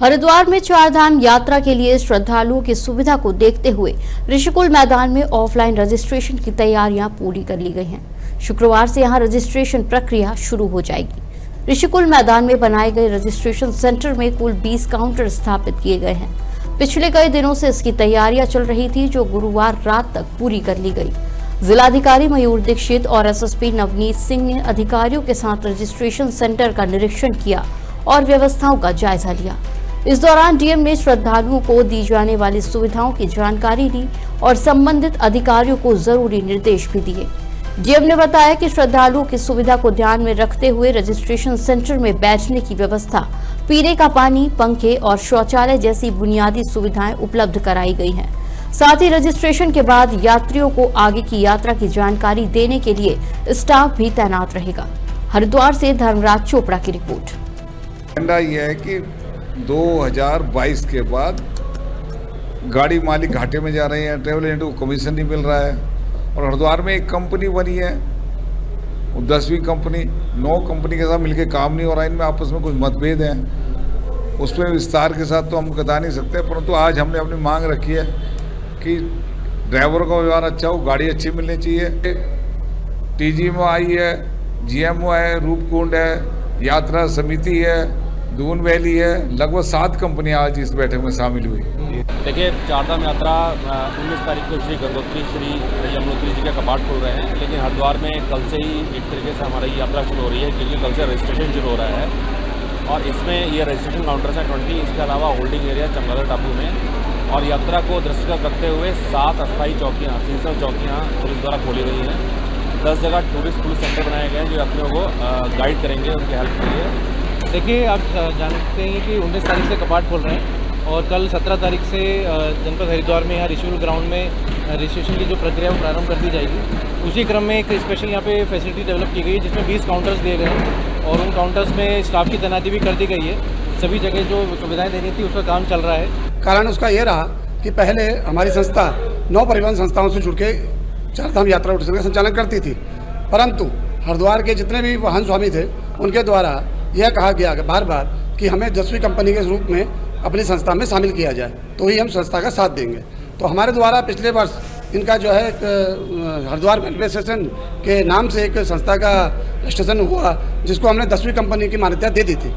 हरिद्वार में चारधाम यात्रा के लिए श्रद्धालुओं की सुविधा को देखते हुए ऋषिकुल मैदान में ऑफलाइन रजिस्ट्रेशन की तैयारियां पूरी कर ली गई हैं। शुक्रवार से यहां रजिस्ट्रेशन प्रक्रिया शुरू हो जाएगी। ऋषिकुल मैदान में बनाए गए रजिस्ट्रेशन सेंटर में कुल 20 काउंटर स्थापित किए गए हैं। पिछले कई दिनों से इसकी तैयारियां चल रही थी, जो गुरुवार रात तक पूरी कर ली गई। जिलाधिकारी मयूर दीक्षित और एसएसपी नवनीत सिंह ने अधिकारियों के साथ रजिस्ट्रेशन सेंटर का निरीक्षण किया और व्यवस्थाओं का जायजा लिया। इस दौरान डीएम ने श्रद्धालुओं को दी जाने वाली सुविधाओं की जानकारी ली और संबंधित अधिकारियों को जरूरी निर्देश भी दिए। डीएम ने बताया कि श्रद्धालुओं की सुविधा को ध्यान में रखते हुए रजिस्ट्रेशन सेंटर में बैठने की व्यवस्था, पीने का पानी, पंखे और शौचालय जैसी बुनियादी सुविधाएं उपलब्ध कराई गई हैं। साथ ही रजिस्ट्रेशन के बाद यात्रियों को आगे की यात्रा की जानकारी देने के लिए स्टाफ भी तैनात रहेगा। हरिद्वार से धर्मराज चोपड़ा की रिपोर्ट। यह है कि 2022 के बाद गाड़ी मालिक घाटे में जा रहे हैं, ट्रैवल एजेंट को कमीशन नहीं मिल रहा है। और हरिद्वार में एक कंपनी बनी है, वो 10वीं कंपनी, 9 कंपनी के साथ मिलकर काम नहीं हो रहा है। इनमें आपस में कुछ मतभेद हैं, उसमें विस्तार के साथ तो हम बता नहीं सकते, परंतु आज हमने अपनी मांग रखी है कि ड्राइवर का व्यवहार अच्छा हो, गाड़ी अच्छी मिलनी चाहिए। टीजीएमओ आई है, जीएमओ है, रूपकुंड है, यात्रा समिति है, दून वैली है, लगभग 7 कंपनियां आज इस बैठक में शामिल हुई। देखिए, चारधाम यात्रा 19 तारीख को श्री गंगोत्री श्री यमुनोत्री जी का कपाट खोल रहे हैं, लेकिन हरिद्वार में कल से ही एक तरीके से हमारी यात्रा शुरू हो रही है, क्योंकि कल से रजिस्ट्रेशन शुरू हो रहा है। और इसमें ये रजिस्ट्रेशन काउंटर्स हैं 20, इसके अलावा होल्डिंग एरिया चमगादड़ टापू में। और यात्रा को दृष्टिगत रखते हुए 7 अस्थायी चौकियाँ, सीजनल चौकियाँ पुलिस द्वारा खोली गई हैं। 10 जगह टूरिस्ट पुलिस सेंटर बनाए गए हैं, जो यात्रियों को गाइड करेंगे, उनकी हेल्प के लिए। देखिए, आप जानते हैं कि 19 तारीख से कपाट खोल रहे हैं और कल 17 तारीख से जनपद हरिद्वार में यहाँ ऋषिकुल ग्राउंड में रजिस्ट्रेशन की जो प्रक्रिया वो प्रारंभ कर दी जाएगी। उसी क्रम में एक स्पेशल यहाँ पे फैसिलिटी डेवलप की गई है, जिसमें 20 काउंटर्स दिए गए हैं और उन काउंटर्स में स्टाफ की तैनाती भी कर दी गई है। सभी जगह जो सुविधाएँ देनी थी उसका काम चल रहा है। कारण उसका ये रहा कि पहले हमारी संस्था 9 परिवहन संस्थाओं से जुड़ के चारधाम यात्रा का संचालन करती थी, परंतु हरिद्वार के जितने भी वाहन स्वामी थे उनके द्वारा यह कहा गया बार बार कि हमें 10वीं कंपनी के रूप में अपनी संस्था में शामिल किया जाए, तो ही हम संस्था का साथ देंगे। तो हमारे द्वारा पिछले वर्ष इनका जो है हरिद्वार रेलवे स्टेशन के नाम से एक संस्था का रजिस्ट्रेशन हुआ, जिसको हमने 10वीं कंपनी की मान्यता दे दी थी।